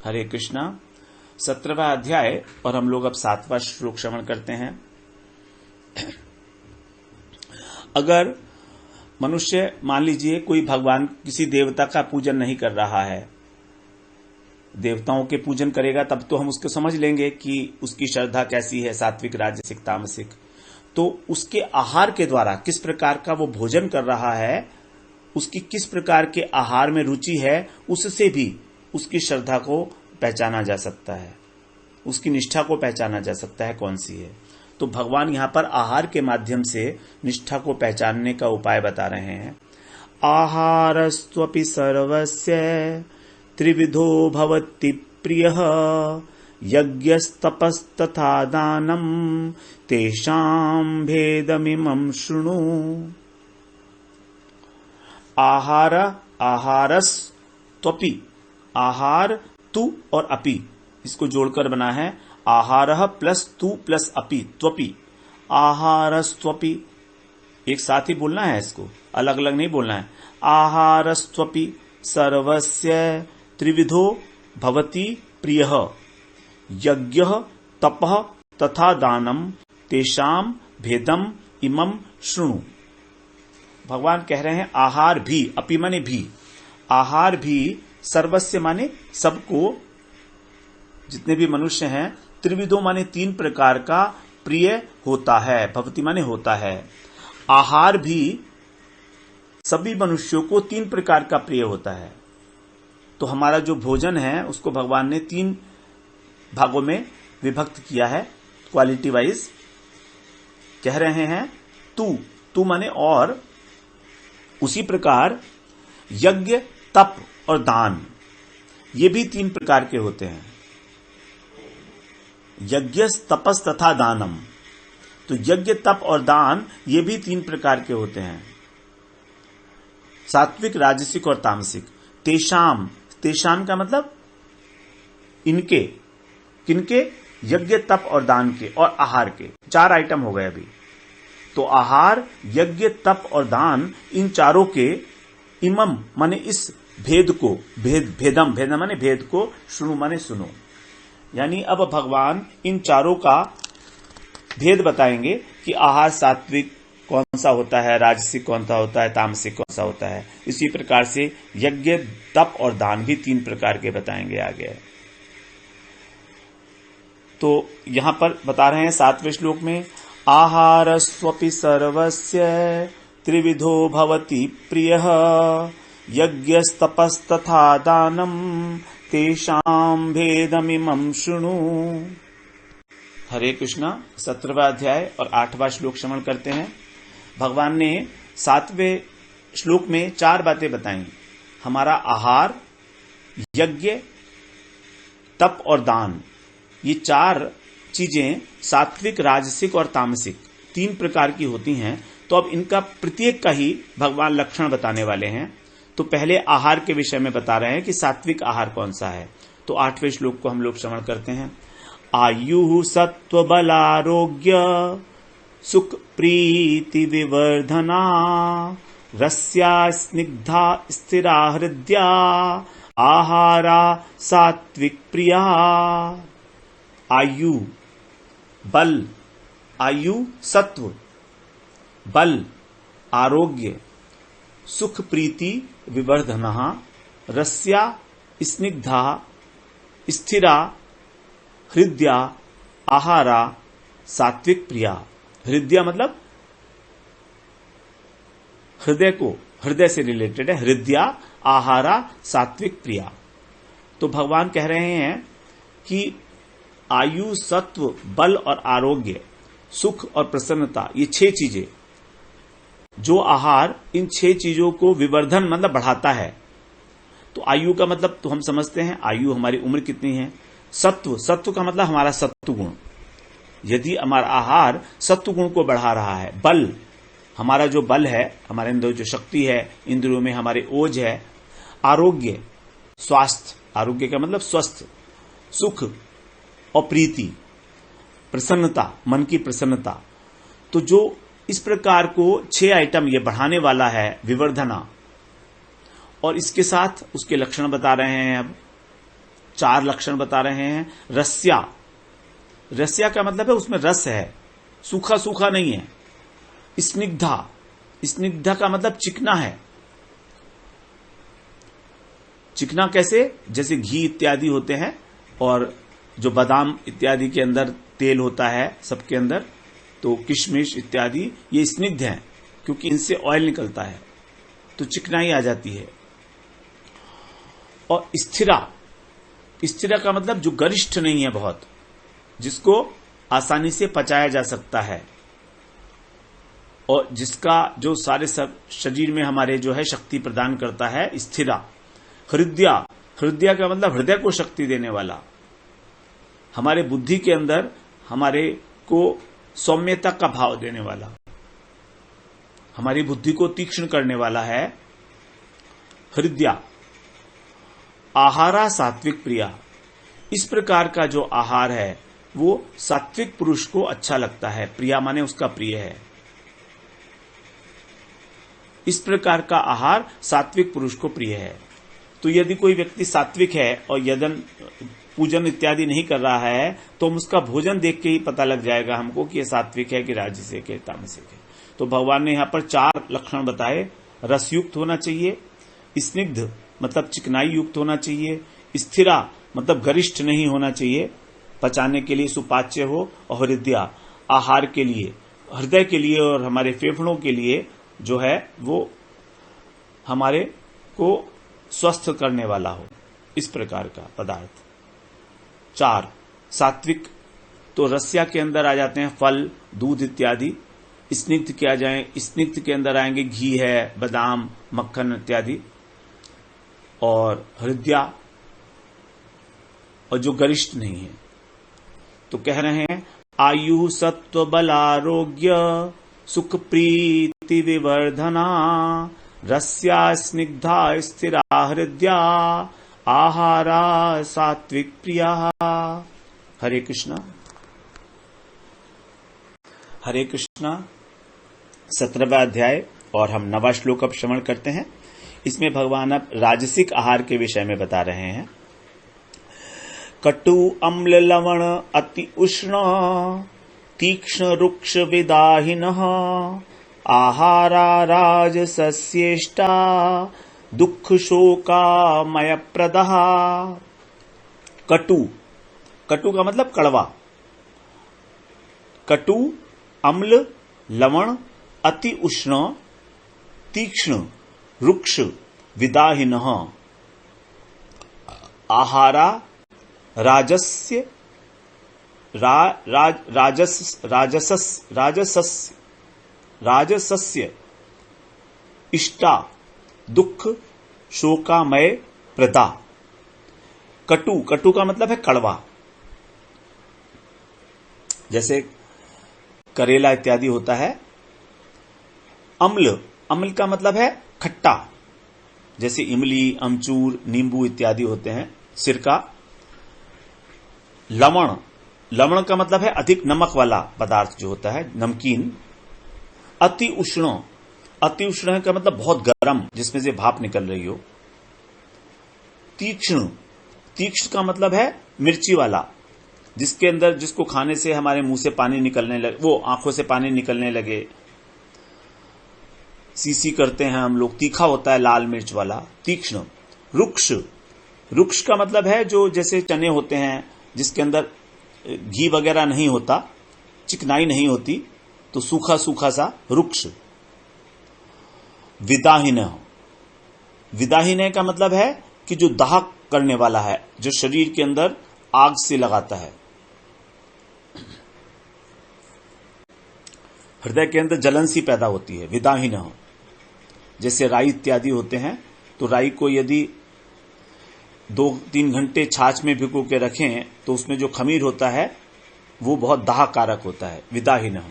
हरे कृष्णा। 17वां अध्याय और हम लोग अब 7वां श्लोक श्रवण करते हैं। अगर मनुष्य मान लीजिए कोई भगवान किसी देवता का पूजन नहीं कर रहा है, देवताओं के पूजन करेगा तब तो हम उसको समझ लेंगे कि उसकी श्रद्धा कैसी है, सात्विक, राजसिक, तामसिक। तो उसके आहार के द्वारा किस प्रकार का वो भोजन कर रहा है, उसकी किस प्रकार के आहार में रुचि है, उससे भी उसकी श्रद्धा को पहचाना जा सकता है, उसकी निष्ठा को पहचाना जा सकता है कौन सी है। तो भगवान यहां पर आहार के माध्यम से निष्ठा को पहचानने का उपाय बता रहे हैं। आहारस्त्वपि सर्वस्य त्रिविधो भवति प्रियः यज्ञस्तपस्तथा दानम तेषां भेदमिमं शृणु। आहार, आहारस, त्वपि, आहार, तू और अपि, इसको जोड़कर बना है आहारः प्लस तू प्लस अपि, त्वपि। आहारस्त्वपि एक साथ ही बोलना है, इसको अलग अलग नहीं बोलना है। आहारस्त्वपि सर्वस्य त्रिविधो भवति प्रियः यज्ञः तपः तथा दानम तेषां भेदम इमं शृणु। भगवान कह रहे हैं आहार भी, अपि माने भी, आहार भी, सर्वस्य माने सबको, जितने भी मनुष्य हैं, त्रिविधो माने तीन प्रकार का प्रिय होता है, भवति माने होता है। आहार भी सभी मनुष्यों को तीन प्रकार का प्रिय होता है। तो हमारा जो भोजन है उसको भगवान ने तीन भागों में विभक्त किया है, क्वालिटी वाइज। कह रहे हैं तू, तू माने और, उसी प्रकार यज्ञ, तप और दान, ये भी तीन प्रकार के होते हैं। यज्ञ, तपस तथा दानम, तो यज्ञ, तप और दान ये भी तीन प्रकार के होते हैं, सात्विक, राजसिक और तामसिक। तेषाम, तेषाम का मतलब इनके, किनके, यज्ञ, तप और दान के और आहार के, चार आइटम हो गए अभी। तो आहार, यज्ञ, तप और दान, इन चारों के इमम माने इस भेद को, भेदम, भेदम माने भेद को, शुणु माने सुनो। यानी अब भगवान इन चारों का भेद बताएंगे कि आहार सात्विक कौन सा होता है, राजसिक कौन सा होता है, तामसिक कौन सा होता है। इसी प्रकार से यज्ञ, तप और दान भी तीन प्रकार के बताएंगे आगे। तो यहां पर बता रहे हैं 7वें श्लोक में, आहारस्त्वपि सर्वस्य त्रिविधो भवति प्रियः यज्ञस्तपस्तथा दानम तेषां भेदमिमं शृणु। हरे कृष्णा। 17वां अध्याय और 8वां श्लोक श्रवण करते हैं। भगवान ने 7वें श्लोक में चार बातें बताई। हमारा आहार, यज्ञ, तप और दान, ये चार चीजें सात्विक, राजसिक और तामसिक तीन प्रकार की होती हैं। तो अब इनका प्रत्येक का ही भगवान लक्षण बताने वाले हैं। तो पहले आहार के विषय में बता रहे हैं कि सात्विक आहार कौन सा है। तो 8वें श्लोक को हम लोग श्रवण करते हैं। आयु सत्व बलारोग्य सुख प्रीति विवर्धना रस्या स्निग्धा स्थिरा हृदया आहारा सात्विक प्रिया। आयु, बल, आयु सत्व, बल, आरोग्य, सुख प्रीति विवर्धनः, रस्या स्निग्धा स्थिरा हृदया आहारा सात्विक प्रिया। हृदय मतलब हृदय को, हृदय से रिलेटेड है, हृदया आहारा सात्विक प्रिया। तो भगवान कह रहे हैं कि आयु, सत्व, बल और आरोग्य, सुख और प्रसन्नता, ये 6 चीजें, जो आहार इन 6 चीजों को विवर्धन मतलब बढ़ाता है। तो आयु का मतलब तो हम समझते हैं, आयु हमारी उम्र कितनी है। सत्व, सत्व का मतलब हमारा सत्व गुण, यदि हमारा आहार सत्व गुण को बढ़ा रहा है। बल, हमारा जो बल है, हमारे अंदर जो शक्ति है, इंद्रियों में हमारे ओज है। आरोग्य, स्वास्थ्य, आरोग्य का मतलब स्वस्थ। सुख और प्रीति, प्रसन्नता, मन की प्रसन्नता। तो जो इस प्रकार को 6 आइटम ये बढ़ाने वाला है, विवर्धना, और इसके साथ उसके लक्षण बता रहे हैं। अब 4 लक्षण बता रहे हैं। रस्या, रस्या का मतलब है उसमें रस है, सूखा सूखा नहीं है। स्निग्धा, स्निग्धा का मतलब चिकना है। चिकना कैसे? जैसे घी इत्यादि होते हैं और जो बादाम इत्यादि के अंदर तेल होता है सबके अंदर, तो किशमिश इत्यादि ये स्निग्ध हैं क्योंकि इनसे ऑयल निकलता है तो चिकनाई आ जाती है। और स्थिरा, स्थिरा का मतलब जो गरिष्ठ नहीं है बहुत, जिसको आसानी से पचाया जा सकता है और जिसका जो सारे सब शरीर में हमारे जो है शक्ति प्रदान करता है, स्थिरा। हृदया, हृदया का मतलब हृदय को शक्ति देने वाला, हमारे बुद्धि के अंदर हमारे को सौम्यता का भाव देने वाला, हमारी बुद्धि को तीक्ष्ण करने वाला है हृदया। आहारा सात्विक प्रिया, इस प्रकार का जो आहार है वो सात्विक पुरुष को अच्छा लगता है। प्रिया माने उसका प्रिय है। इस प्रकार का आहार सात्विक पुरुष को प्रिय है। तो यदि कोई व्यक्ति सात्विक है और यदन पूजन इत्यादि नहीं कर रहा है तो हम उसका भोजन देख के ही पता लग जाएगा हमको कि यह सात्विक है कि राजसिक है, तामसिक है। तो भगवान ने यहां पर 4 लक्षण बताए। रसयुक्त होना चाहिए, स्निग्ध मतलब चिकनाई युक्त होना चाहिए, स्थिरा मतलब गरिष्ठ नहीं होना चाहिए, पचाने के लिए सुपाच्य हो, और हृदया आहार के लिए, हृदय के लिए और हमारे फेफड़ों के लिए जो है वो हमारे को स्वस्थ करने वाला हो, इस प्रकार का पदार्थ। 4 सात्विक, तो रस्या के अंदर आ जाते हैं फल, दूध इत्यादि। स्निग्ध के आ जाए, स्निग्ध के अंदर आएंगे घी है, बादाम, मक्खन इत्यादि। और हृदया, और जो गरिष्ठ नहीं है। तो कह रहे हैं आयु सत्व बल आरोग्य सुख प्रीति विवर्धना रस्या स्निग्धा स्थिरा हृदया आहारा सात्विक प्रिया। हरे कृष्णा। हरे कृष्णा। 17वां अध्याय और हम 9वां श्लोक अब श्रवण करते हैं। इसमें भगवान अब राजसिक आहार के विषय में बता रहे हैं। कटु अम्ल लवण अति उष्ण तीक्ष्ण रुक्ष विदाहिनः आहारा राजसस्येष्टा दुख शोकामय प्रदः। कटु, कटु का मतलब कड़वा। कटु अम्ल लवण अति उष्ण तीक्ष्ण रुक्ष विदाहिनः आहारा राजस्य राजसस्य इष्टा दुख शोकामय प्रदा। कटु, कटु का मतलब है कड़वा। जैसे करेला इत्यादि होता है। अम्ल, अम्ल का मतलब है खट्टा, जैसे इमली, अमचूर, नींबू इत्यादि होते हैं, सिरका। लवण, लवण का मतलब है अधिक नमक वाला पदार्थ जो होता है, नमकीन। अति उष्ण, अति उष्ण का मतलब बहुत गर्म, जिसमें से भाप निकल रही हो। तीक्ष्ण, तीक्ष्ण का मतलब है मिर्ची वाला, जिसके अंदर, जिसको खाने से हमारे मुंह से पानी निकलने लगे, वो आंखों से पानी निकलने लगे, सीसी करते हैं हम लोग, तीखा होता है, लाल मिर्च वाला, तीक्ष्ण। रुक्ष, रुक्ष का मतलब है जो जैसे चने होते हैं जिसके अंदर घी वगैरह नहीं होता, चिकनाई नहीं होती, तो सूखा सूखा सा रुक्ष। विदाहीन, विदाहीन का मतलब है कि जो दाह करने वाला है, जो शरीर के अंदर आग से लगाता है, हृदय के अंदर जलन सी पैदा होती है, विदाहीन। जैसे राई इत्यादि होते हैं, तो राई को यदि 2-3 घंटे छाछ में भिगो के रखें तो उसमें जो खमीर होता है वो बहुत दाह कारक होता है, विदाहीन।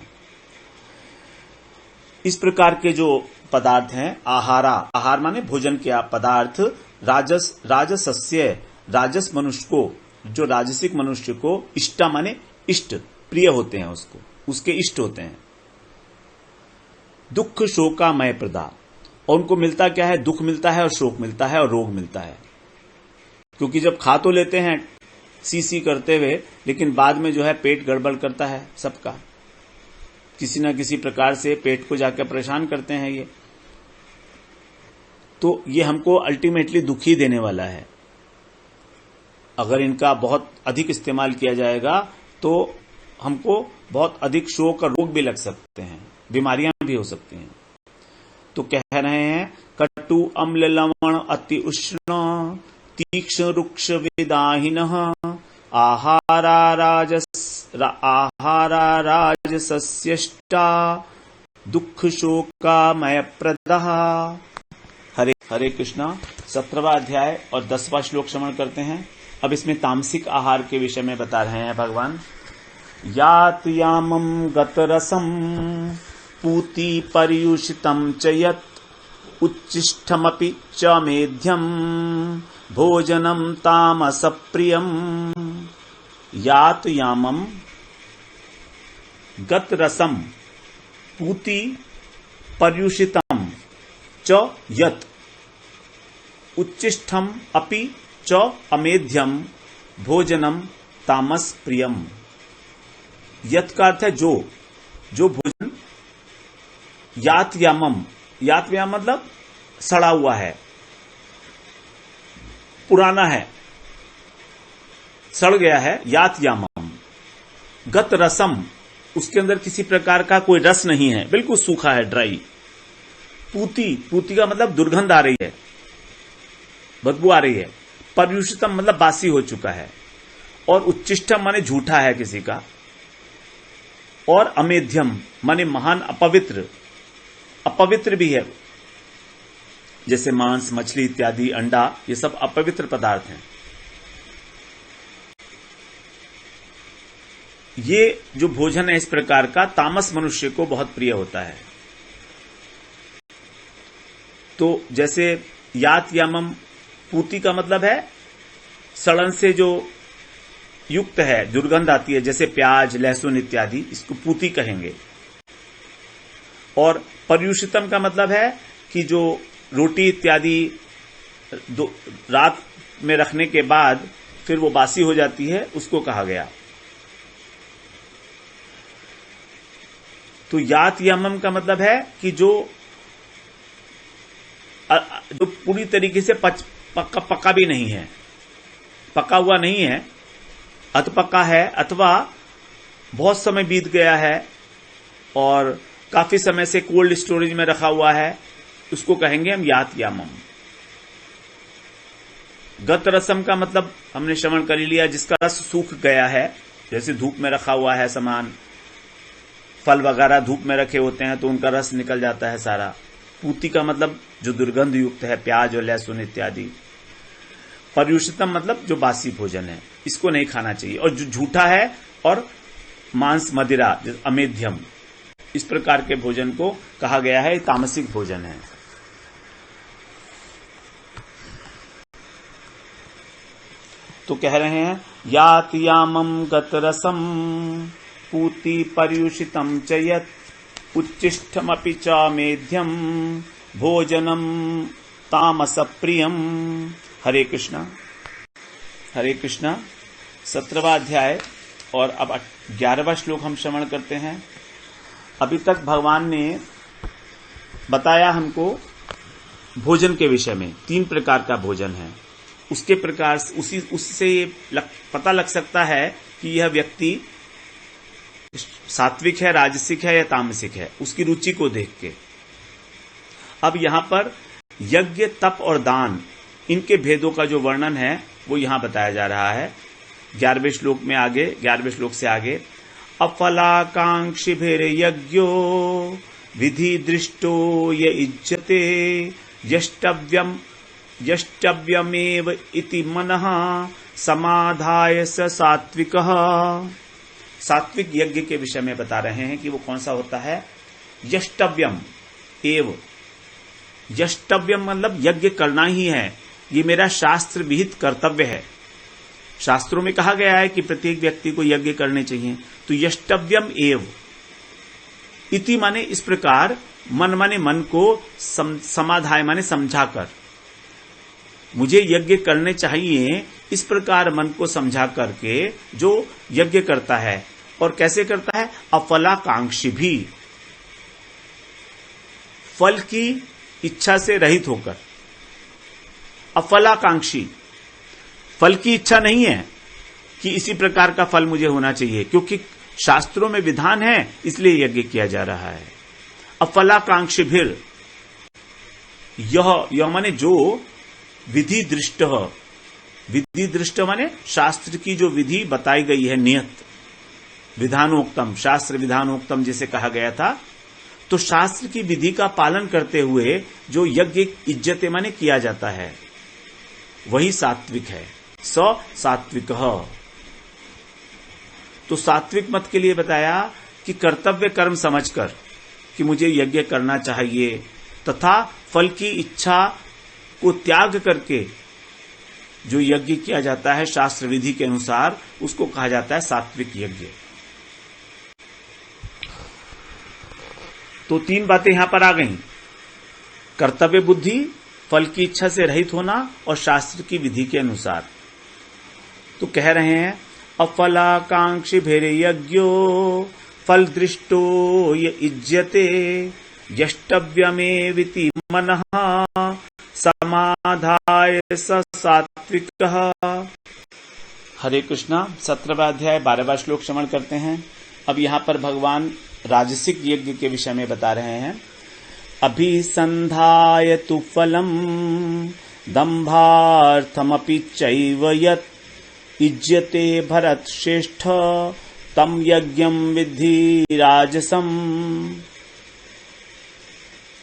इस प्रकार के जो पदार्थ हैं, आहारा, आहार माने भोजन के पदार्थ, राजस, राजसस्य, राजस मनुष्य को, जो राजसिक मनुष्य को, इष्टा माने इष्ट, प्रिय होते हैं, उसको, उसके इष्ट होते हैं। दुख शोकामय प्रदा, और उनको मिलता क्या है? दुख मिलता है और शोक मिलता है और रोग मिलता है। क्योंकि जब खा तो लेते हैं सी करते हुए, लेकिन बाद में जो है पेट गड़बड़ करता है सबका, किसी ना किसी प्रकार से पेट को जाकर परेशान करते हैं ये। तो ये हमको अल्टीमेटली दुखी देने वाला है। अगर इनका बहुत अधिक इस्तेमाल किया जाएगा तो हमको बहुत अधिक शोक और रोग भी लग सकते हैं, बीमारियां भी हो सकती हैं। तो कह रहे हैं कटु अम्ल लवण अति उष्ण तीक्ष्ण रुक्ष विदाहिनः आहारा राजसस्यष्टा दुख शोकामय प्रदः। हरे कृष्णा। 17वां अध्याय और 10वां श्लोक श्रवण करते हैं। अब इसमें तामसिक आहार के विषय में बता रहे हैं भगवान। यात यामम गतरसम पूति पर्युषितम च यत् उच्चिष्टमपि च मेध्यम भोजनम तामस प्रियम। यात यामम गतरसम पूति पर्युषितम च यत् उच्चिष्टम अपि च अमेध्यम भोजनम तामस प्रियम। यत् का अर्थ है जो भोजन, यात यामम, यात याम मतलब सड़ा हुआ है, पुराना है, सड़ गया है, यात यामम। गत रसम, उसके अंदर किसी प्रकार का कोई रस नहीं है, बिल्कुल सूखा है, ड्राई। पूती, पूती का मतलब दुर्गंध आ रही है, बदबू आ रही है। पर्युषितम मतलब बासी हो चुका है। और उच्चिष्टम माने झूठा है किसी का। और अमेध्यम माने महान अपवित्र, अपवित्र भी है, जैसे मांस, मछली इत्यादि, अंडा, ये सब अपवित्र पदार्थ हैं। ये जो भोजन है इस प्रकार का तामस मनुष्य को बहुत प्रिय होता है। तो जैसे यात यामम, पूती का मतलब है सड़न से जो युक्त है, दुर्गंध आती है, जैसे प्याज, लहसुन इत्यादि, इसको पूती कहेंगे। और पर्युषितम का मतलब है कि जो रोटी इत्यादि रात में रखने के बाद फिर वो बासी हो जाती है, उसको कहा गया। तो यात यामम का मतलब है कि जो पूरी तरीके से पका भी नहीं है, पका हुआ नहीं है, अधपका है, अथवा बहुत समय बीत गया है और काफी समय से कोल्ड स्टोरेज में रखा हुआ है, उसको कहेंगे हम यात यामम। गत रसम का मतलब हमने श्रवण कर लिया, जिसका रस सूख गया है, जैसे धूप में रखा हुआ है सामान, फल वगैरह धूप में रखे होते हैं तो उनका रस निकल जाता है सारा। पूती का मतलब जो दुर्गंध युक्त है, प्याज और लहसुन इत्यादि। पर्युषितम मतलब जो बासी भोजन है, इसको नहीं खाना चाहिए। और जो झूठा है और मांस, मदिरा, अमेध्यम, इस प्रकार के भोजन को कहा गया है तामसिक भोजन है। तो कह रहे हैं यात यामम गतरसम पूति पर्युषितम च यत् उच्चिष्टमपि च मेध्यम भोजनम तामस प्रियम। हरे कृष्णा। हरे कृष्णा। 17वां अध्याय और अब 11वां श्लोक हम श्रवण करते हैं। अभी तक भगवान ने बताया हमको भोजन के विषय में, 3 प्रकार का भोजन है। उसके प्रकार उससे ये पता लग सकता है कि यह व्यक्ति सात्विक है, राजसिक है या तामसिक है, उसकी रुचि को देख के। अब यहां पर यज्ञ, तप और दान, इनके भेदों का जो वर्णन है वो यहां बताया जा रहा है 11वें श्लोक में। आगे 11वें श्लोक से आगे, अफलाकांक्षिभिर यज्ञो विधि दृष्टो य इज्जते यष्टव्यमेव इति मनः समाधाय स सात्विकः। सात्विक यज्ञ के विषय में बता रहे हैं कि वो कौन सा होता है। यष्टव्यम एव, यष्टव्यम मतलब यज्ञ करना ही है, ये मेरा शास्त्र विहित कर्तव्य है। शास्त्रों में कहा गया है कि प्रत्येक व्यक्ति को यज्ञ करने चाहिए। तो यष्टव्यम एव इति माने इस प्रकार, मन माने मन को समाधाय माने समझाकर, मुझे यज्ञ करने चाहिए, इस प्रकार मन को समझा करके जो यज्ञ करता है। और कैसे करता है? अफलाकांक्षी भी, फल की इच्छा से रहित होकर। अफलाकांक्षी, फल की इच्छा नहीं है कि इसी प्रकार का फल मुझे होना चाहिए, क्योंकि शास्त्रों में विधान है, इसलिए यज्ञ किया जा रहा है। अफलाकांक्षी भी, यह माने जो विधि दृष्ट, विधि दृष्ट माने शास्त्र की जो विधि बताई गई है, नियत विधानोक्तम, शास्त्र विधानोक्तम जिसे कहा गया था, तो शास्त्र की विधि का पालन करते हुए जो यज्ञ इज्जत माने किया जाता है, वही सात्विक है। सात्विक। तो सात्विक मत के लिए बताया कि कर्तव्य कर्म समझकर कि मुझे यज्ञ करना चाहिए, तथा फल की इच्छा को त्याग करके जो यज्ञ किया जाता है शास्त्र विधि के अनुसार, उसको कहा जाता है सात्विक यज्ञ। तो 3 बातें यहां पर आ गईं। कर्तव्य बुद्धि, फल की इच्छा से रहित होना और शास्त्र की विधि के अनुसार। तो कह रहे हैं अफलाकांक्षी भेर्यज्ञो फल दृष्टो य इज्यते यष्टव्यमेविति मनः समाधाय स सात्विकः। हरे कृष्णा। 17वां अध्याय 12वां श्लोक श्रवण करते हैं। अब यहां पर भगवान राजसिक यज्ञ के विषय में बता रहे हैं। अभिसंधाय तु फलम दंभार्थमपि चैव यत् इज्यते भरत श्रेष्ठ तम यज्ञम विद्धि राजसम।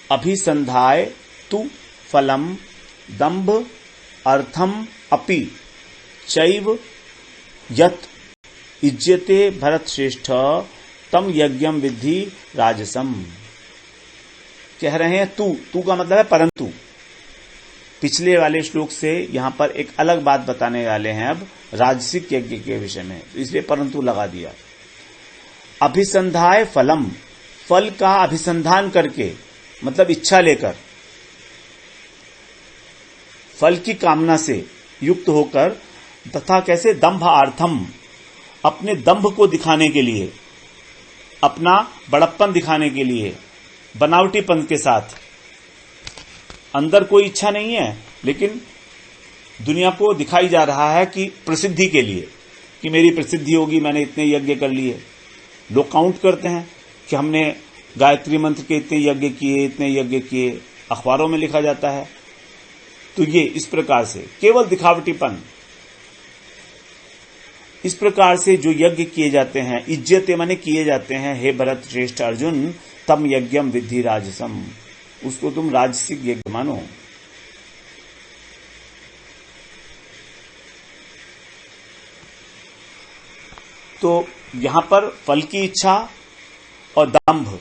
अभिसंधाय तु फलम दंभ अर्थम अपि चैव यत् इज्यते भरत श्रेष्ठ तम यज्ञम विद्धि राजसम। कह रहे हैं तू का मतलब है परंतु। पिछले वाले श्लोक से यहां पर एक अलग बात बताने वाले हैं अब राजसिक यज्ञ के विषय में, इसलिए परंतु लगा दिया। अभिसंधाय फलम, फल का अभिसंधान करके मतलब इच्छा लेकर, फल की कामना से युक्त होकर, तथा कैसे दंभार्थम, अपने दंभ को दिखाने के लिए, अपना बड़प्पन दिखाने के लिए, बनावटीपन के साथ, अंदर कोई इच्छा नहीं है लेकिन दुनिया को दिखाई जा रहा है कि प्रसिद्धि के लिए, कि मेरी प्रसिद्धि होगी, मैंने इतने यज्ञ कर लिए। लोग काउंट करते हैं कि हमने गायत्री मंत्र के इतने यज्ञ किए, इतने यज्ञ किए, अखबारों में लिखा जाता है। तो ये इस प्रकार से केवल दिखावटीपन, इस प्रकार से जो यज्ञ किए जाते हैं, इज्जत माने किए जाते हैं, हे भरत श्रेष्ठ अर्जुन, तम यज्ञम विद्धि राजसम, उसको तुम राजसिक यज्ञ मानो। तो यहां पर फल की इच्छा और दंभ,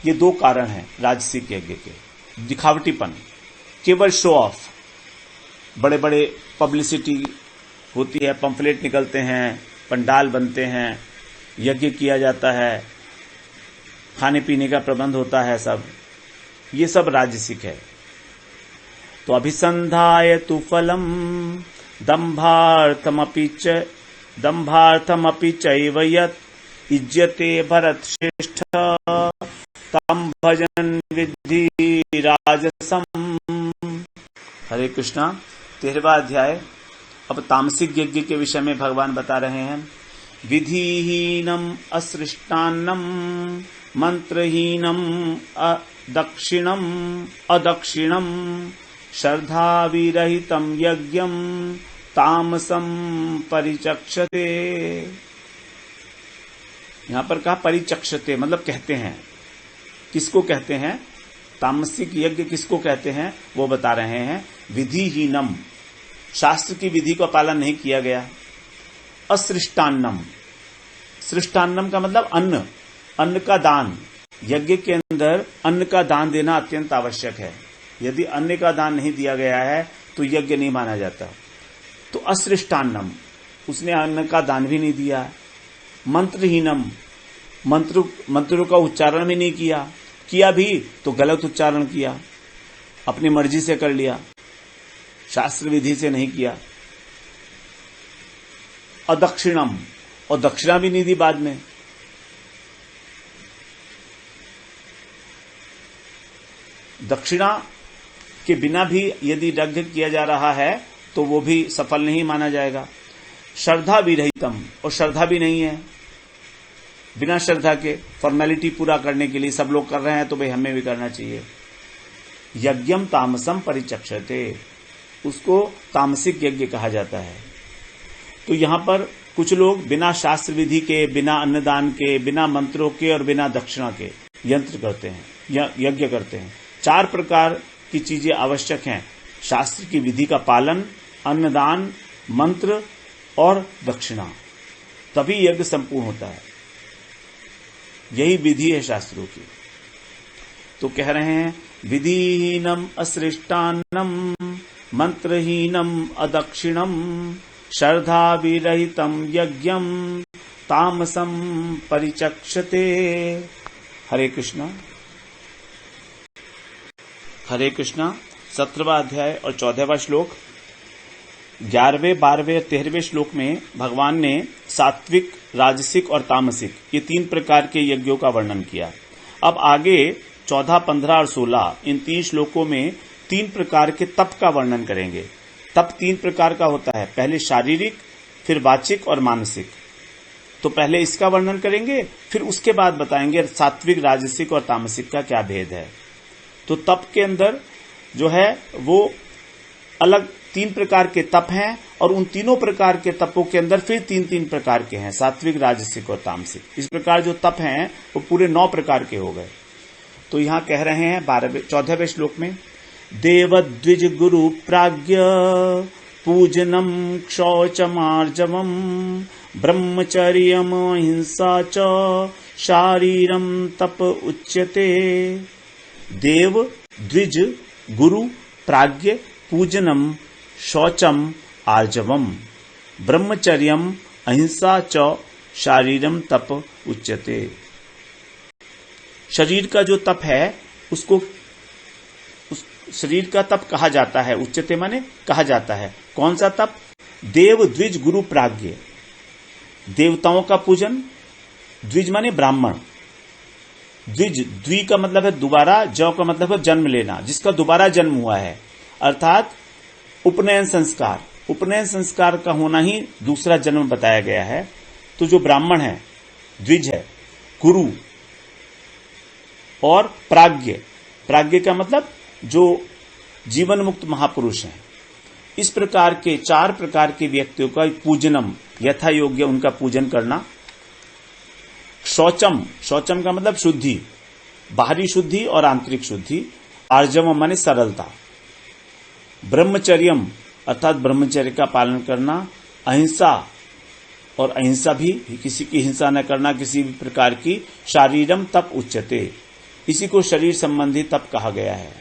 ये 2 कारण हैं राजसिक यज्ञ के। दिखावटीपन, केवल शो ऑफ, बड़े बड़े पब्लिसिटी होती है, पंफलेट निकलते हैं, पंडाल बनते हैं, यज्ञ किया जाता है, खाने पीने का प्रबंध होता है, सब ये सब राजसिक है। तो अभिसंधाय तु फलम दंभार्थमपि चैव यत् इज्यते भरत श्रेष्ठ तम भजन विद्धि राजसम। हरे कृष्णा। 13वां अध्याय अब तामसिक यज्ञ के विषय में भगवान बता रहे हैं। विधिहीनम असृष्टान्नम मंत्रहीनम अदक्षिणम श्रद्धाविरहितम यज्ञम तामसम परिचक्षते। यहां पर कहा परिचक्षते मतलब कहते हैं। किसको कहते हैं? तामसिक यज्ञ किसको कहते हैं वो बता रहे हैं। विधिहीनम, शास्त्र की विधि का पालन नहीं किया गया। असृष्टान्नम, सृष्टान्नम का मतलब अन्न, अन्न का दान। यज्ञ के अंदर अन्न का दान देना अत्यंत आवश्यक है। यदि अन्न का दान नहीं दिया गया है तो यज्ञ नहीं माना जाता। तो असृष्टान्नम, उसने अन्न का दान भी नहीं दिया। मंत्रहीनम, मंत्रों का उच्चारण भी नहीं किया भी तो गलत उच्चारण किया, अपनी मर्जी से कर लिया। शास्त्र विधि से नहीं किया। अदक्षिणम, और दक्षिणा भी नहीं दी बाद में। दक्षिणा के बिना भी यदि यज्ञ किया जा रहा है तो वो भी सफल नहीं माना जाएगा। श्रद्धा विरहितम, और श्रद्धा भी नहीं है। बिना श्रद्धा के फॉर्मेलिटी पूरा करने के लिए सब लोग कर रहे हैं तो भाई हमें भी करना चाहिए। यज्ञम तामसम परिचक्षते, उसको तामसिक यज्ञ कहा जाता है। तो यहां पर कुछ लोग बिना शास्त्र विधि के, बिना अन्नदान के, बिना मंत्रों के और बिना दक्षिणा के यंत्र करते हैं, यज्ञ करते हैं। 4 प्रकार की चीजें आवश्यक हैं, शास्त्र की विधि का पालन, अन्नदान, मंत्र और दक्षिणा, तभी यज्ञ संपूर्ण होता है। यही विधि है शास्त्रों की। तो कह रहे हैं विधिहीनम असृष्टान्नम मंत्रहीनम अदक्षिणम श्रद्धा विरहितम यज्ञम तामसम परिचक्षते। हरे कृष्णा। हरे कृष्णा। 17वां अध्याय और 14वां श्लोक। 11वें, 12वें और 13वें श्लोक में भगवान ने सात्विक, राजसिक और तामसिक ये 3 प्रकार के यज्ञों का वर्णन किया। अब आगे 14, 15 और 16 इन 3 श्लोकों में 3 प्रकार के तप का वर्णन करेंगे। तप 3 प्रकार का होता है, पहले शारीरिक, फिर वाचिक और मानसिक। तो पहले इसका वर्णन करेंगे, फिर उसके बाद बताएंगे सात्विक, राजसिक और तामसिक का क्या भेद है। तो तप के अंदर जो है वो अलग 3 प्रकार के तप हैं, और उन तीनों प्रकार के तपों के अंदर फिर 3-3 प्रकार के हैं, सात्विक, राजसिक और तामसिक। इस प्रकार जो तप हैं वो पूरे 9 प्रकार के हो गए। तो यहां कह रहे हैं 14वें श्लोक में, देव द्विज गुरु प्राज्ञ पूजनम क्षौचमार्जवम ब्रह्मचर्यम अहिंसा च शारीरम तप उच्यते। देव द्विज गुरु प्राज्ञ पूजनम शौचम आर्जवम ब्रह्मचर्यम अहिंसा च शारीरम तप उच्यते। शरीर का जो तप है उसको शरीर का तप कहा जाता है। उच्यते माने कहा जाता है। कौन सा तप? देव द्विज गुरु प्राज्ञ, देवताओं का पूजन। द्विज माने ब्राह्मण। द्विज, द्वि का मतलब है दोबारा, ज का मतलब है जन्म लेना, जिसका दोबारा जन्म हुआ है, अर्थात उपनयन संस्कार। उपनयन संस्कार का होना ही दूसरा जन्म बताया गया है। तो जो ब्राह्मण है द्विज है, गुरु और प्राज्ञ। प्राज्ञ का मतलब जो जीवन मुक्त महापुरुष हैं। इस प्रकार के 4 प्रकार के व्यक्तियों का पूजनम, यथा योग्य उनका पूजन करना। शौचम, शौचम का मतलब शुद्धि, बाहरी शुद्धि और आंतरिक शुद्धि। आर्जवम माने सरलता। ब्रह्मचर्यम अर्थात ब्रह्मचर्य का पालन करना। अहिंसा, और अहिंसा भी, किसी की हिंसा न करना किसी भी प्रकार की। शारीरम तप उच्यते, इसी को शरीर संबंधी तप कहा गया है।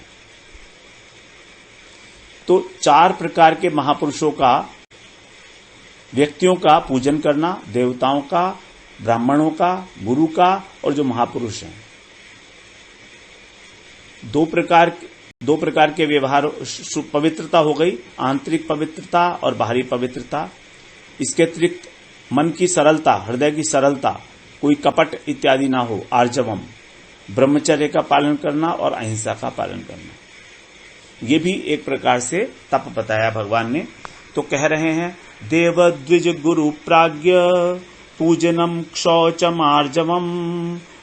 तो 4 प्रकार के महापुरुषों का, व्यक्तियों का पूजन करना, देवताओं का, ब्राह्मणों का, गुरु का और जो महापुरुष हैं। 2 प्रकार के व्यवहार, पवित्रता हो गई, आंतरिक पवित्रता और बाहरी पवित्रता। इसके अतिरिक्त मन की सरलता, हृदय की सरलता, कोई कपट इत्यादि ना हो। आर्जवम, ब्रह्मचर्य का पालन करना और अहिंसा का पालन करना। ये भी एक प्रकार से तप बताया भगवान ने। तो कह रहे हैं देव द्विज गुरु प्राज्ञ पूजनम क्षौचम आर्जवम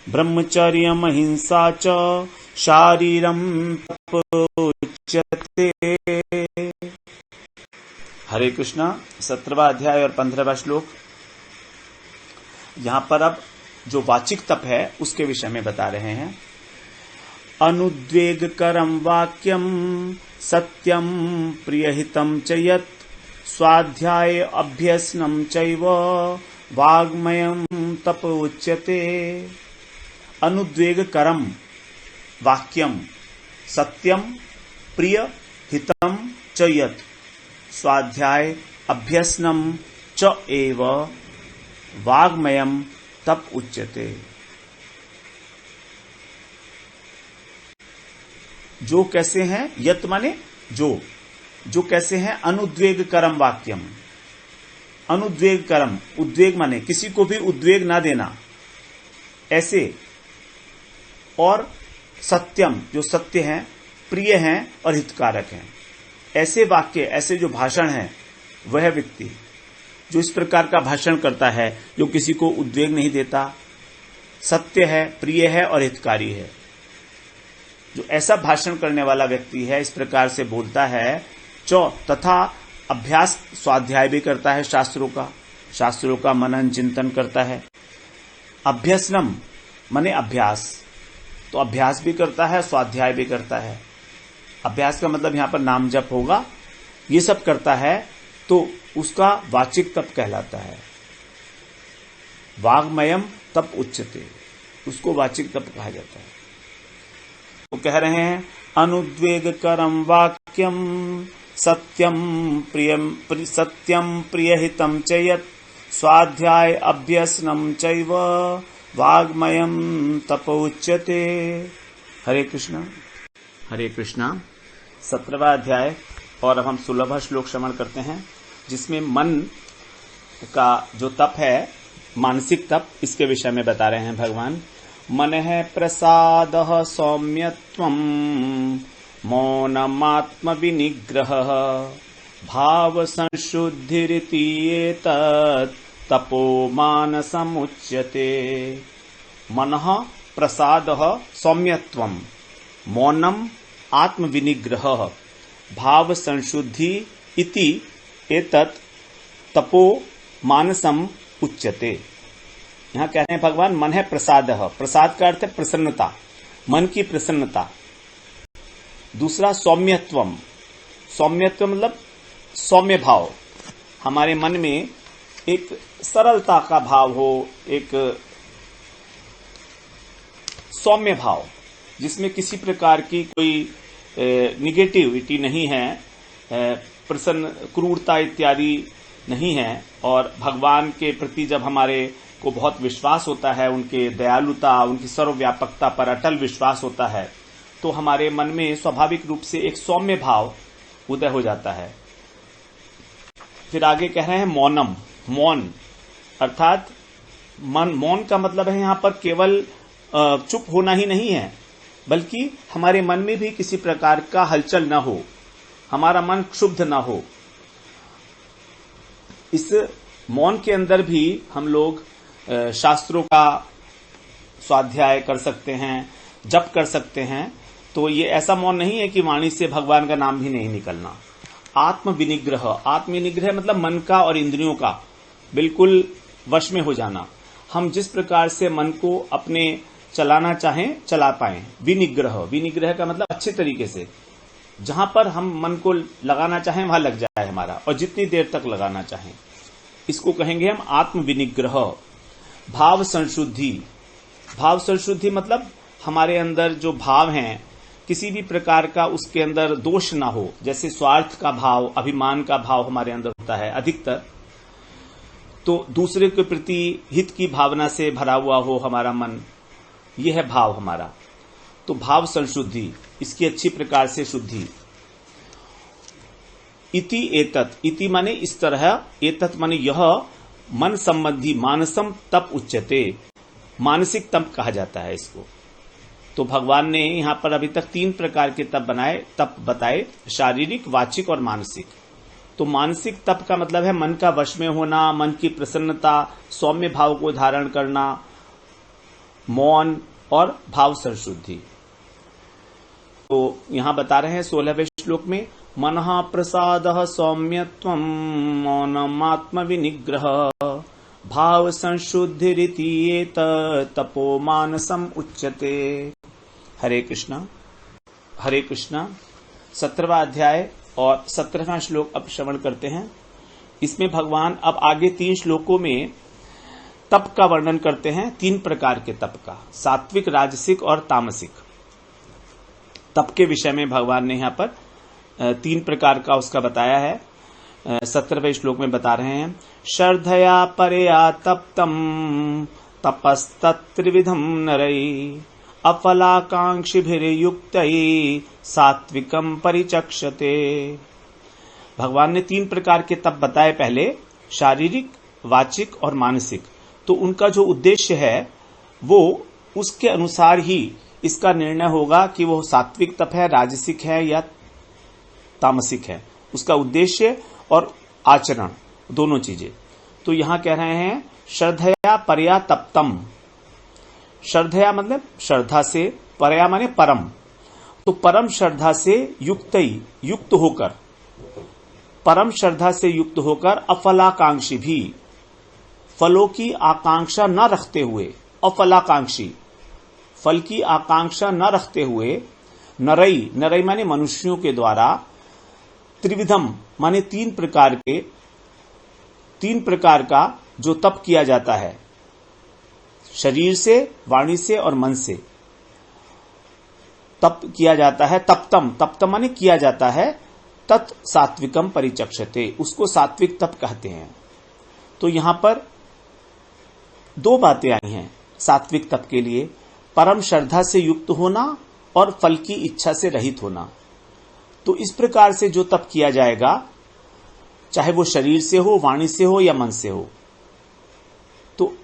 ब्रह्मचर्यम अहिंसा च शारीरम तप उच्यते। हरे कृष्णा। 17वां अध्याय और 15वां श्लोक। यहां पर अब जो वाचिक तप है उसके विषय में बता रहे हैं। अनुद्वेगकरं वाक्यम सत्यम प्रियहितं च यत् स्वाध्याय अभ्यसनं चैव वाग्मयं तप उच्यते। अनुद्वेगकरं वाक्यम सत्यम प्रियहितं च यत् स्वाध्याय अभ्यसनं च एव वाग्मयं तप उच्यते। जो कैसे हैं? यत माने जो, जो कैसे हैं, अनुद्वेगकरम वाक्यम, अनुद्वेगकरम, उद्वेग माने किसी को भी उद्वेग ना देना ऐसे, और सत्यम जो सत्य हैं, प्रिय हैं और हितकारक हैं, ऐसे वाक्य, ऐसे जो भाषण है, वह व्यक्ति जो इस प्रकार का भाषण करता है, जो किसी को उद्वेग नहीं देता, सत्य है, प्रिय है और हितकारी है, जो ऐसा भाषण करने वाला व्यक्ति है, इस प्रकार से बोलता है, तथा अभ्यास स्वाध्याय भी करता है, शास्त्रों का मनन चिंतन करता है। अभ्यसनम माने अभ्यास, तो अभ्यास भी करता है, स्वाध्याय भी करता है। अभ्यास का मतलब यहां पर नाम जप होगा, ये सब करता है तो उसका वाचिक तप कहलाता है। वाग्मयम तप उच्यते, उसको वाचिक तप कहा जाता है। तो कह रहे हैं अनुद्वेगकरम वाक्यम सत्यम प्रियहितम च यत् स्वाध्याय अभ्यसनम चैव वाग्मयम तप उच्यते। हरे कृष्णा हरे कृष्णा। 17वां अध्याय और अब हम 16वां श्लोक श्रवण करते हैं, जिसमें मन का जो तप है, मानसिक तप, इसके विषय में बता रहे हैं भगवान। मन है प्रसाद सौम्यत्वम मौनमात्म विनिग्रह भाव संशुद्धिरिति एतत् तपो मानसमुच्यते। मनः प्रसादः सौम्यत्वम् मौनम आत्म विनिग्रह भाव संशुद्धि इति एतत् तपो मानसम उच्यते। यहां कह रहे हैं भगवान, मन है प्रसादः, प्रसाद का अर्थ है प्रसन्नता, मन की प्रसन्नता। दूसरा सौम्यत्वम, सौम्यत्व मतलब सौम्य भाव, हमारे मन में एक सरलता का भाव हो, एक सौम्य भाव जिसमें किसी प्रकार की कोई निगेटिविटी नहीं है, प्रसन्न क्रूरता इत्यादि नहीं है। और भगवान के प्रति जब हमारे को बहुत विश्वास होता है, उनके दयालुता, उनकी सर्वव्यापकता पर अटल विश्वास होता है, तो हमारे मन में स्वाभाविक रूप से एक सौम्य भाव उदय हो जाता है। फिर आगे कह रहे हैं मौनम, मौन अर्थात मन, मौन का मतलब है यहां पर केवल चुप होना ही नहीं है, बल्कि हमारे मन में भी किसी प्रकार का हलचल न हो, हमारा मन क्षुब्ध न हो। इस मौन के अंदर भी हम लोग शास्त्रों का स्वाध्याय कर सकते हैं, जप कर सकते हैं। तो ये ऐसा मौन नहीं है कि वाणी से भगवान का नाम भी नहीं निकलना। आत्म विनिग्रह, आत्म विनिग्रह मतलब मन का और इंद्रियों का बिल्कुल वश में हो जाना। हम जिस प्रकार से मन को अपने चलाना चाहें चला पाएं। विनिग्रह, विनिग्रह का मतलब अच्छे तरीके से, जहां पर हम मन को लगाना चाहें वहां लग जाए हमारा, और जितनी देर तक लगाना चाहें, इसको कहेंगे हम आत्म विनिग्रह। भाव संशुद्धि, भाव संशुद्धि मतलब हमारे अंदर जो भाव हैं, किसी भी प्रकार का उसके अंदर दोष ना हो। जैसे स्वार्थ का भाव, अभिमान का भाव हमारे अंदर होता है अधिकतर, तो दूसरे के प्रति हित की भावना से भरा हुआ हो हमारा मन, यह है भाव हमारा। तो भाव संशुद्धि, इसकी अच्छी प्रकार से शुद्धि। इति एतत्, इति माने इस तरह, एतत् माने यह, मन संबंधी मानसम तप उच्यते, मानसिक तप कहा जाता है इसको। तो भगवान ने यहां पर अभी तक 3 प्रकार के तप बताए, शारीरिक, वाचिक और मानसिक। तो मानसिक तप का मतलब है मन का वश में होना, मन की प्रसन्नता, सौम्य भाव को धारण करना, मौन और भाव संशुद्धि। तो यहां बता रहे हैं 16वें श्लोक में, मनः प्रसादः सौम्यत्वं मौनमात्म विनिग्रह भाव संशुद्धिरिति एतत् तपो मानसम उच्यते। हरे कृष्णा हरे कृष्णा। 17वां अध्याय और 17वां श्लोक अब श्रवण करते हैं। इसमें भगवान अब आगे 3 श्लोकों में तप का वर्णन करते हैं, 3 प्रकार के तप का, सात्विक, राजसिक और तामसिक। तप के विषय में भगवान ने यहां पर 3 प्रकार का उसका बताया है। 17वें श्लोक में बता रहे हैं, श्रद्धया परया तप्तम तपस्तत्त्रिविधम नरै अफलाकांक्षिभिर्युक्तै सात्विकम परिचक्षते। भगवान ने 3 प्रकार के तप बताए पहले, शारीरिक, वाचिक और मानसिक। तो उनका जो उद्देश्य है वो उसके अनुसार ही इसका निर्णय होगा कि वो सात्विक तप है, राजसिक है या तामसिक है। उसका उद्देश्य और आचरण दोनों चीजें। तो यहां कह रहे हैं श्रद्धया परया तप्तम। श्रद्धया मतलब श्रद्धा से, परया माने परम। तो परम श्रद्धा से युक्त होकर, परम श्रद्धा से युक्त होकर अफलाकांक्षी भी, फलों की आकांक्षा न रखते हुए, अफलाकांक्षी, फल की आकांक्षा न रखते हुए, नरई माने मनुष्यों के द्वारा, त्रिविधम माने 3 प्रकार का जो तप किया जाता है, शरीर से, वाणी से और मन से तप किया जाता है। तप्तम माने किया जाता है, तत् सात्विकम परिचक्षते, उसको सात्विक तप कहते हैं। तो यहां पर 2 बातें आई हैं सात्विक तप के लिए, परम श्रद्धा से युक्त होना और फल की इच्छा से रहित होना। तो इस प्रकार से जो तप किया जाएगा, चाहे वो शरीर से हो, वाणी से हो या मन से हो, तो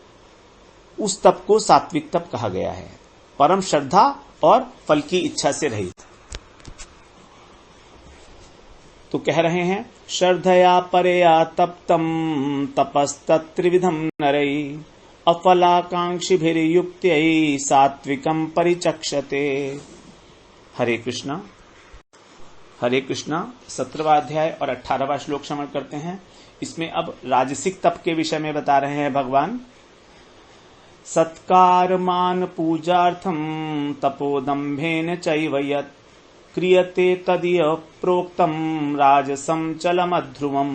उस तप को सात्विक तप कहा गया है, परम श्रद्धा और फल की इच्छा से रहित। तो कह रहे हैं श्रद्धया परया तप्तम तपस्तत्त्रिविधम नरै अफलाकांक्षिभिर्युक्त्यै सात्विकम परिचक्षते। हरे कृष्णा। हरे कृष्णा 17वां अध्याय और 18वां श्लोक श्रवण करते हैं। इसमें अब राजसिक तप के विषय में बता रहे हैं भगवान। सत्कार मान पूजार्थम तपोदम्भेन चैव यत् क्रियते तदिह प्रोक्तम राजसम चलमध्रुवम्।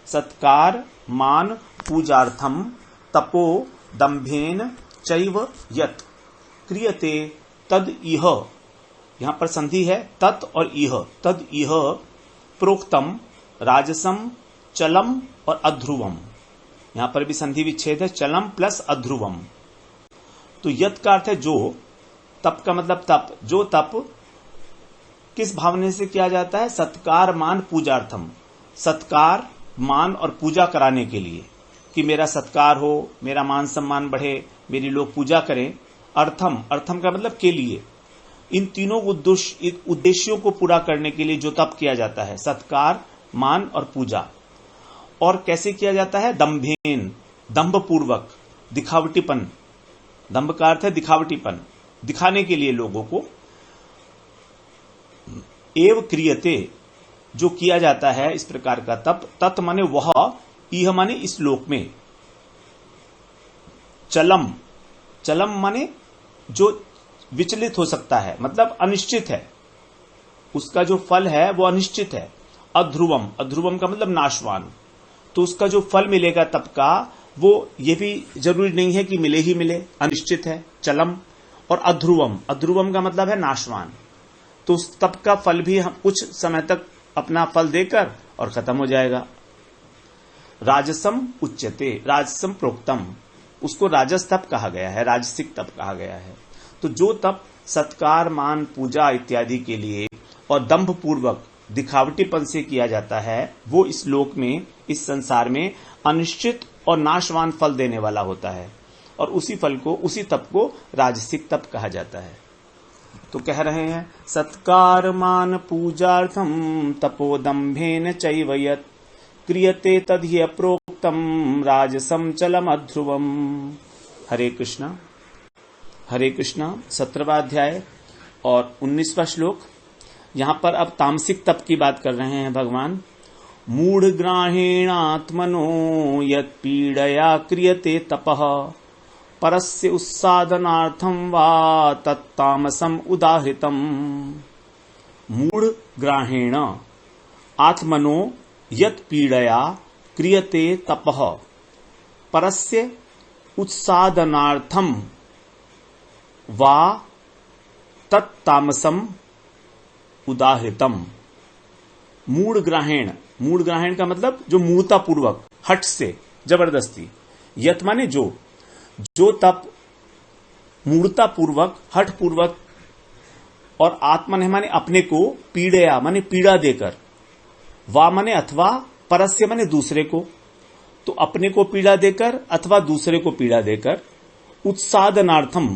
सत्कार मान पूजार्थम तपो दम्भेन चैव यत् क्रियते तद इह, यहां पर संधि है तत् और इह, तद इह प्रोक्तम राजसम चलम और अध्रुवम। यहां पर भी संधि विच्छेद है, चलम प्लस अध्रुवम। तो यत् का अर्थ है जो, तप का मतलब तप, जो तप किस भावने से किया जाता है, सत्कार मान पूजार्थम, सत्कार मान और पूजा कराने के लिए, कि मेरा सत्कार हो, मेरा मान सम्मान बढ़े, मेरी लोग पूजा करें। अर्थम, अर्थम का मतलब के लिए, इन तीनों उद्देश्यों को पूरा करने के लिए जो तप किया जाता है, सत्कार, मान और पूजा। और कैसे किया जाता है, दंभेन, दंभ पूर्वक, दिखावटीपन, दंभ का अर्थ है दिखावटीपन, दिखाने के लिए लोगों को। एव क्रियते, जो किया जाता है इस प्रकार का तप, तत् माने वह, इह माने इस लोक में, चलम, चलम माने जो विचलित हो सकता है, मतलब अनिश्चित है, उसका जो फल है वो अनिश्चित है। अध्रुवम, अध्रुवम का मतलब नाशवान, तो उसका जो फल मिलेगा तप का, वो ये भी जरूरी नहीं है कि मिले ही मिले, अनिश्चित है। चलम और अध्रुवम, अध्रुवम का मतलब है नाशवान, तो उस तप का फल भी हम कुछ समय तक अपना फल देकर और खत्म हो जाएगा। राजसम उच्यते, राजसम प्रोक्तम, उसको राजस तप कहा गया है, राजसिक तप कहा गया है। तो जो तप सत्कार, मान, पूजा इत्यादि के लिए और दंभ पूर्वक, दिखावटीपन से किया जाता है, वो इस लोक में, इस संसार में अनिश्चित और नाशवान फल देने वाला होता है, और उसी फल को, उसी तप को राजसिक तप कहा जाता है। तो कह रहे हैं सत्कार मान पूजार्थम तपोदम्भेन चैव यत् क्रियते तद्ह्य प्रोक्तम राजसम चलमध्रुवम्। हरे कृष्णा। हरे कृष्णा 17वां अध्याय और 19वां श्लोक। यहां पर अब तामसिक तप की बात कर रहे हैं भगवान। मूढ़ ग्राहेणात्मनो यत् पीडया क्रियते तपः परस्य उत्सादनार्थम वा तत्तामसम उदाहृतम। मूढ़ ग्राहेण आत्मनो यत् पीडया क्रियते तपः परस्य उत्सादनार्थम वा तत्तामसम उदाहृतम। मूढ़ ग्राहेण, मूढ़ ग्राहेण का मतलब जो मूर्ता पूर्वक, हठ से, जबरदस्ती। यत माने जो, जो तप मूर्ता पूर्वक, हठ पूर्वक, और आत्मन माने अपने को, पीड़या माने पीड़ा देकर, वा माने अथवा, परस्य माने दूसरे को, तो अपने को पीड़ा देकर अथवा दूसरे को पीड़ा देकर, उत्सादनार्थम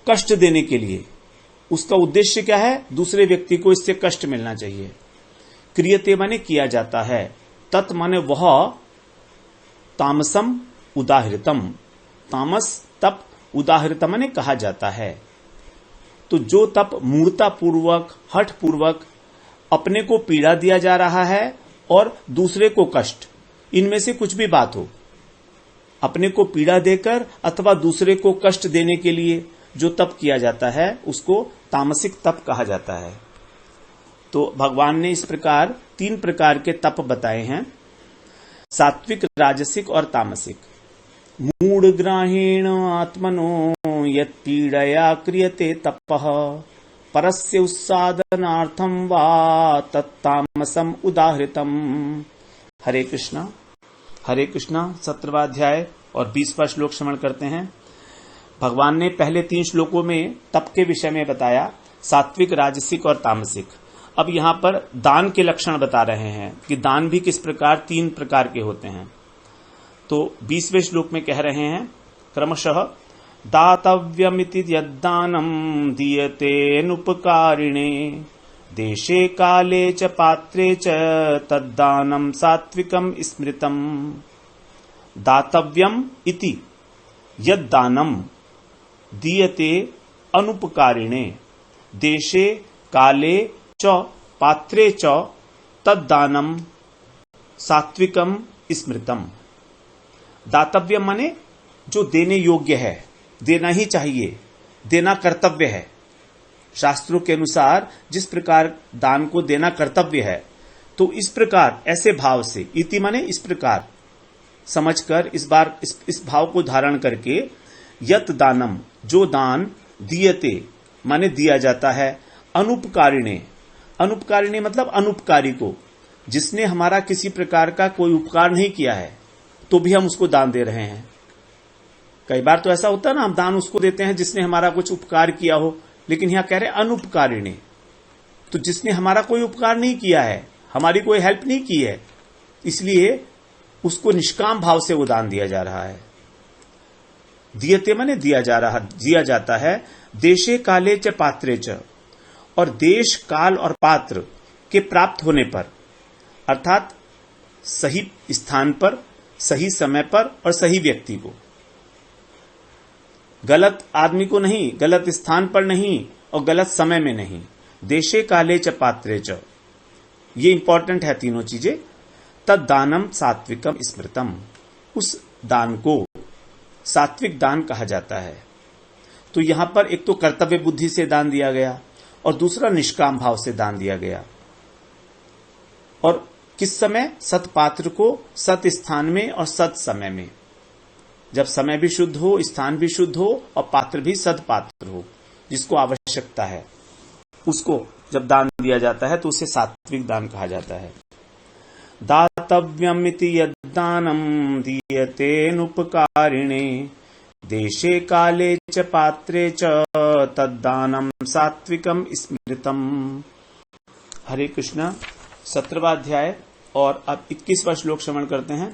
कष्ट देने के लिए। उसका उद्देश्य क्या है? दूसरे व्यक्ति को इससे कष्ट मिलना चाहिए। क्रियते माने किया जाता है, तत् माने वह, तामसम उदाहृतम, तामस तप, उदाहृत माने कहा जाता है। तो जो तप मूर्ता पूर्वक, हठ पूर्वक अपने को पीड़ा दिया जा रहा है और दूसरे को कष्ट, इनमें से कुछ भी बात हो, अपने को पीड़ा देकर अथवा दूसरे को कष्ट देने के लिए जो तप किया जाता है उसको तामसिक तप कहा जाता है। तो भगवान ने इस प्रकार 3 प्रकार के तप बताए हैं, सात्विक, राजसिक और तामसिक। मूढ़ग्राहीण आत्मनो यत् पीड़या क्रियते तपः परस्य उत्सादनार्थम वा तत्तामसम उदाहृतम। हरे कृष्णा। हरे कृष्णा 17वां अध्याय और 20वां श्लोक श्रवण करते हैं। भगवान ने पहले 3 श्लोकों में तप के विषय में बताया, सात्विक, राजसिक और तामसिक। अब यहां पर दान के लक्षण बता रहे हैं कि दान भी किस प्रकार 3 प्रकार के होते हैं। तो 20वें श्लोक में कह रहे हैं क्रमशः, दातव्यमिति यद्दानम दीयतेनुपकारिणे देशे काले च पात्रे च तद्दानम सात्विकम स्मृतम। दातव्यम इति यद्दानम दीयते अनुपकारिणे देशे काले च पात्रे च तद्दानम सात्विकम स्मृतम। दातव्य माने जो देने योग्य है, देना ही चाहिए, देना कर्तव्य है। शास्त्रों के अनुसार जिस प्रकार दान को देना कर्तव्य है, तो इस प्रकार ऐसे भाव से, इति माने इस प्रकार समझकर, इस भाव को धारण करके, यत दानम जो दान, दीयते माने दिया जाता है, अनुपकारिणे, अनुपकारिणे मतलब अनुपकारी को, जिसने हमारा किसी प्रकार का कोई उपकार नहीं किया है तो भी हम उसको दान दे रहे हैं। कई बार तो ऐसा होता है ना, हम दान उसको देते हैं जिसने हमारा कुछ उपकार किया हो, लेकिन यहां कह रहे अनुपकारिणे, तो जिसने हमारा कोई उपकार नहीं किया है, हमारी कोई हेल्प नहीं की है, इसलिए उसको निष्काम भाव से वो दान दिया जा रहा है। दियते माने दिया जाता है, देशे काले च पात्रे च, और देश, काल और पात्र के प्राप्त होने पर, अर्थात सही स्थान पर, सही समय पर और सही व्यक्ति को, गलत आदमी को नहीं, गलत स्थान पर नहीं और गलत समय में नहीं। देशे काले च पात्रे च, ये इंपॉर्टेंट है तीनों चीजें। तद दानम सात्विकम स्मृतम, उस दान को सात्विक दान कहा जाता है। तो यहां पर एक तो कर्तव्य बुद्धि से दान दिया गया और दूसरा निष्काम भाव से दान दिया गया। और किस समय? सत पात्र को सत स्थान में और सत समय में, जब समय भी शुद्ध हो, स्थान भी शुद्ध हो और पात्र भी सद पात्र हो, जिसको आवश्यकता है, उसको जब दान दिया जाता है तो उसे सात्विक दान कहा जाता है। दातव्यमिति यद्दानम दीयतेनुपकारिणे देशे काले च पात्रे च तद्दानम सात्विकम स्मृतम। हरे कृष्णा 17वां अध्याय और अब 21वां श्लोक श्रवण करते हैं।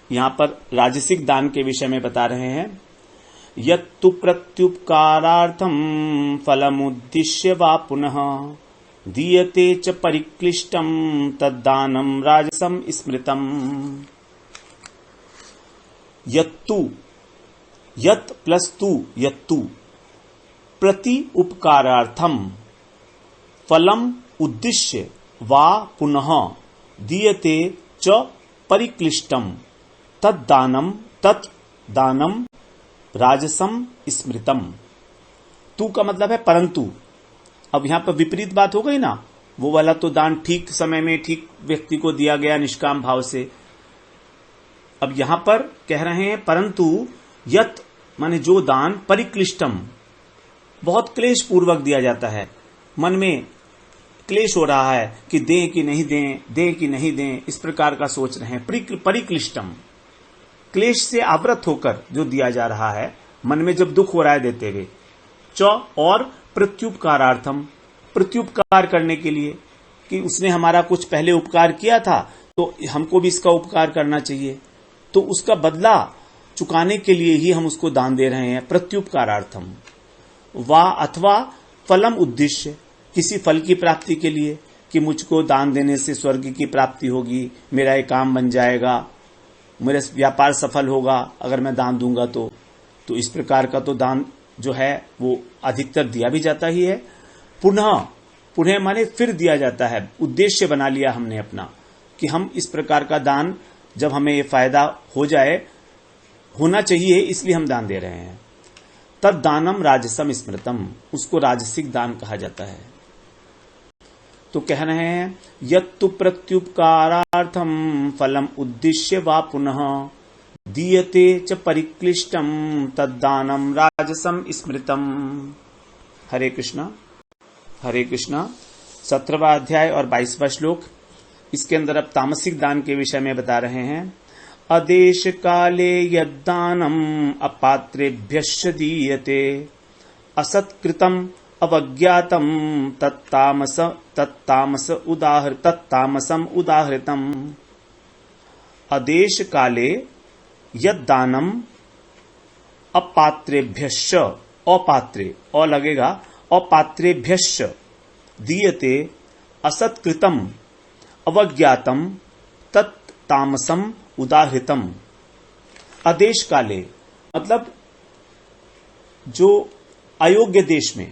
यहां पर राजसिक दान के विषय में बता रहे हैं, यत्तु प्रत्युपकारार्थम फलमुद्दिश्य वा पुनः दीयते च परिक्लिष्टम तद्दानम राजसम स्मृतम। यत्तु, यत् प्लस तु, यत्तु प्रति उपकारार्थम फलम उद्दिश्य वा पुनः दीयते च परिक्लिष्टम तद्दानम, तत् दानम राजसम स्मृतम। तू का मतलब है परंतु। अब यहां पर विपरीत बात हो गई ना, वो वाला तो दान ठीक समय में ठीक व्यक्ति को दिया गया निष्काम भाव से। अब यहां पर कह रहे हैं परंतु यत माने जो दान, परिक्लिष्टम बहुत क्लेश पूर्वक दिया जाता है, मन में क्लेश हो रहा है कि दें कि नहीं दें, दें कि नहीं दें, इस प्रकार का सोच रहे हैं। परिक्लिष्टम क्लेश से आवृत होकर जो दिया जा रहा है, मन में जब दुख हो रहा है देते हुए। च और प्रत्युपकारार्थम, प्रत्युपकार करने के लिए कि उसने हमारा कुछ पहले उपकार किया था तो हमको भी इसका उपकार करना चाहिए, तो उसका बदला चुकाने के लिए ही हम उसको दान दे रहे हैं, प्रत्युपकारार्थम। वा अथवा फलम उद्देश्य, किसी फल की प्राप्ति के लिए कि मुझको दान देने से स्वर्ग की प्राप्ति होगी, मेरा ये काम बन जाएगा, मेरा व्यापार सफल होगा अगर मैं दान दूंगा तो इस प्रकार का तो दान जो है वो अधिकतर दिया भी जाता ही है। पुनः माने फिर दिया जाता है, उद्देश्य बना लिया हमने अपना कि हम इस प्रकार का दान जब हमें ये फायदा हो जाए, होना चाहिए, इसलिए हम दान दे रहे हैं। तद दानम राजसम स्मृतम, उसको राजसिक दान कहा जाता है। तो कह रहे हैं यत्तु प्रत्युपकारार्थम फलम उद्देश्य वा पुनः दीयते च परिक्लिष्टम तद्दानम राजसम स्मृतम। हरे कृष्णा हरे कृष्णा। 17वां अध्याय और 22वां श्लोक, इसके अंदर अब तामसिक दान के विषय में बता रहे हैं। अदेश काले यद्दानम अपात्रेभ्यश्च दीयते असत्कृतम अवज्ञातम तत्तामसम उदाहृतम। अदेश काले यद्दानम अपात्रेभ्यश्च, अपात्रे अ लगेगा, अपात्रेभ्यश्च दीयते असत्कृतम अवज्ञातम तत्तामसम उदाहृतम। अदेश काले मतलब जो अयोग्य देश में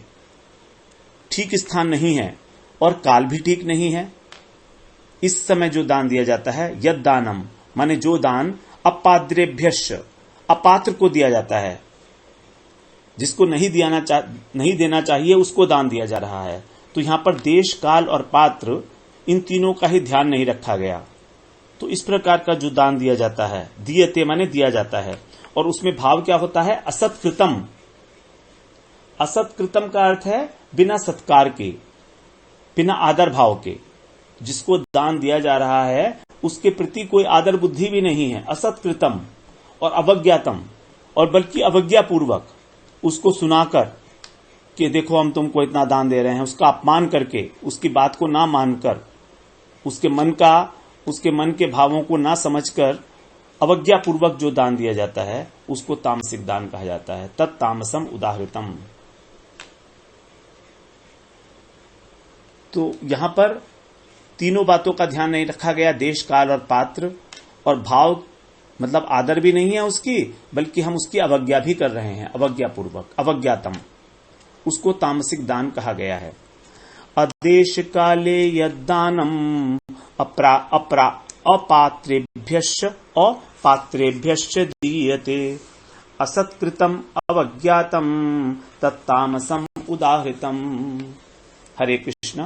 ठीक स्थान नहीं है और काल भी ठीक नहीं है, इस समय जो दान दिया जाता है, यद दानम माने जो दान अपाद्रेभ्यश्च, अपात्र को दिया जाता है, जिसको नहीं देना चाहिए उसको दान दिया जा रहा है। तो यहां पर देश, काल और पात्र, इन तीनों का ही ध्यान नहीं रखा गया। तो इस प्रकार का जो दान दिया जाता है, दीयते माने दिया जाता है, और उसमें भाव क्या होता है, असत्कृतम। असत्कृतम का अर्थ है बिना सत्कार के, बिना आदर भाव के। जिसको दान दिया जा रहा है उसके प्रति कोई आदर बुद्धि भी नहीं है, असत्कृतम। और अवज्ञातम, और बल्कि अवज्ञापूर्वक उसको सुनाकर कि देखो हम तुमको इतना दान दे रहे हैं, उसका अपमान करके, उसकी बात को ना मानकर, उसके मन के भावों को ना समझकर अवज्ञापूर्वक जो दान दिया जाता है उसको तामसिक दान कहा जाता है। तत्तामसम उदाहृतम। तो यहां पर तीनों बातों का ध्यान नहीं रखा गया, देश, काल और पात्र, और भाव मतलब आदर भी नहीं है उसकी, बल्कि हम उसकी अवज्ञा भी कर रहे हैं, अवज्ञापूर्वक, अवज्ञातम, उसको तामसिक दान कहा गया है। अदेश काले यद्दानम अपात्रेभ्यश्च दीयते असत्कृतम अवज्ञातम तत्तामसम उदाहृतम। हरे कृष्ण